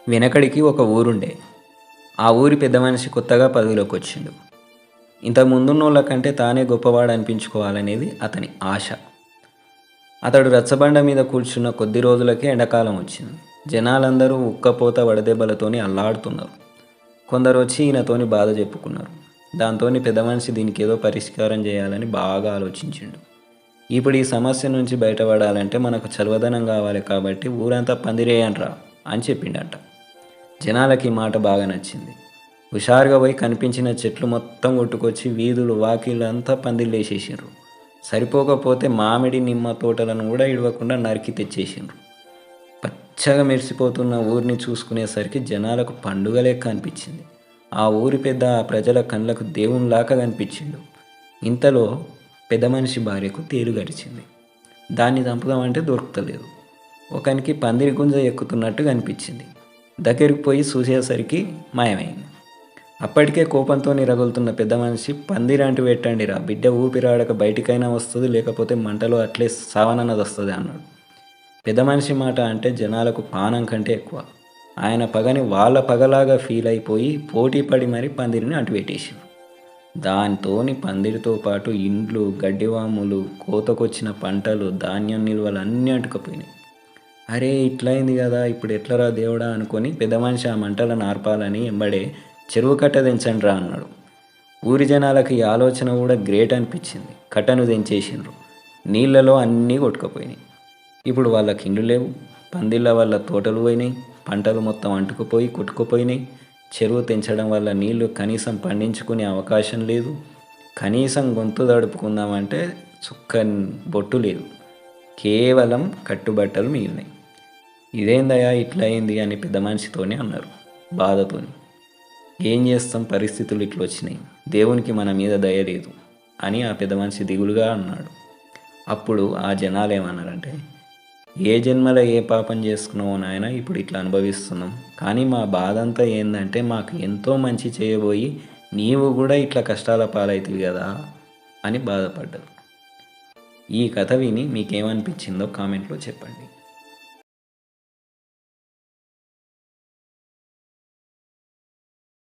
వెనకడికి ఒక ఊరుండే. ఆ ఊరి పెద్ద మనిషి కొత్తగా పదవిలోకి వచ్చిండు. ఇంతకు ముందున్నోళ్ళ కంటే తానే గొప్పవాడు అనిపించుకోవాలనేది అతని ఆశ. అతడు రచ్చబండ మీద కూర్చున్న కొద్ది రోజులకే ఎండాకాలం వచ్చింది. జనాలందరూ ఉక్కపోత వడదెబ్బలతోని అల్లాడుతున్నారు. కొందరు వచ్చి ఈయనతోని బాధ చెప్పుకున్నారు. దాంతోని పెద్ద మనిషి దీనికి ఏదో పరిష్కారం చేయాలని బాగా ఆలోచించిండు. ఇప్పుడు ఈ సమస్య నుంచి బయటపడాలంటే మనకు చలవదనం కావాలి, కాబట్టి ఊరంతా పందిరేయండ్రా అని చెప్పిండట. జనాలకి ఈ మాట బాగా నచ్చింది. హుషారుగా పోయి కనిపించిన చెట్లు మొత్తం కొట్టుకొచ్చి వీధులు వాకిళ్ళు అంతా పందిళ్ళేసేసిండ్రు. సరిపోకపోతే మామిడి నిమ్మ తోటలను కూడా ఇడవకుండా నరికి తెచ్చేసిండ్రు. పచ్చగా మెరిసిపోతున్న ఊరిని చూసుకునేసరికి జనాలకు పండుగ లెక్క అనిపించింది. ఆ ఊరి పెద్ద ఆ ప్రజల కళ్ళకు దేవునిలాగా కనిపించిండు. ఇంతలో పెద్ద మనిషి భార్యకు తేలు గడిచింది. దాన్ని చంపుదామంటే దొరుకుతలేదు. ఒకనికి పందిరి గుంజ ఎక్కుతున్నట్టు కనిపించింది. దగ్గరికి పోయి చూసేసరికి మాయమైంది. అప్పటికే కోపంతో రగులుతున్న పెద్ద మనిషి, పందిరాంటి పెట్టండిరా, బిడ్డ ఊపిరాడక బయటికైనా వస్తుంది, లేకపోతే మంటలో అట్లే సావనన్నది వస్తుంది అన్నాడు. పెద్ద మనిషి మాట అంటే జనాలకు పానం కంటే ఎక్కువ. ఆయన పగని వాళ్ళ పగలాగా ఫీల్ అయిపోయి పోటీ పడి మరీ పందిరిని అటుపెట్టేసారు. దాంతోని పందిరితో పాటు ఇండ్లు, గడ్డివాములు, కోతకొచ్చిన పంటలు, ధాన్యం నిల్వలు అన్నీ అంటుకుపోయినాయి. అరే ఇట్లయింది కదా, ఇప్పుడు ఎట్లరా దేవుడా అనుకొని పెద్ద మనిషి ఆ మంటలను ఆర్పాలని ఎంబడే చెరువు కట్ట దించండిరా అన్నాడు. ఊరి జనాలకి ఈ ఆలోచన కూడా గ్రేట్ అనిపించింది. కట్టను దించేసిండ్రు. నీళ్లలో అన్నీ కొట్టుకుపోయినాయి. ఇప్పుడు వాళ్ళకి ఇండ్లు లేవు, పందిళ్ళ వల్ల తోటలు పోయినాయి, పంటలు మొత్తం అంటుకుపోయి కొట్టుకుపోయినాయి. చెరువు తెంచడం వల్ల నీళ్లు కనీసం పండించుకునే అవకాశం లేదు. కనీసం గొంతు తడుపుకుందామంటే చుక్క బొట్టు లేదు. కేవలం కట్టుబట్టలు మిగిలినాయి. ఇదేందయ్యా ఇట్లా అయింది అని పెద్ద మనిషితోనే అన్నారు బాధతోని. ఏం చేస్తాం, పరిస్థితులు ఇట్లా వచ్చినాయి, దేవునికి మన మీద దయ లేదు అని ఆ పెద్ద మనిషి దిగులుగా అన్నాడు. అప్పుడు ఆ జనాలు ఏమన్నారంటే, ఏ జన్మలో ఏ పాపం చేసుకున్నావో నాయన, ఇప్పుడు ఇట్లా అనుభవిస్తున్నాం, కానీ మా బాధ అంతా ఏంటంటే మాకు ఎంతో మంచి చేయబోయి నీవు కూడా ఇట్లా కష్టాల పాలవుతుంది కదా అని బాధపడ్డారు. ఈ కథ విని మీకేమనిపించిందో కామెంట్లో చెప్పండి.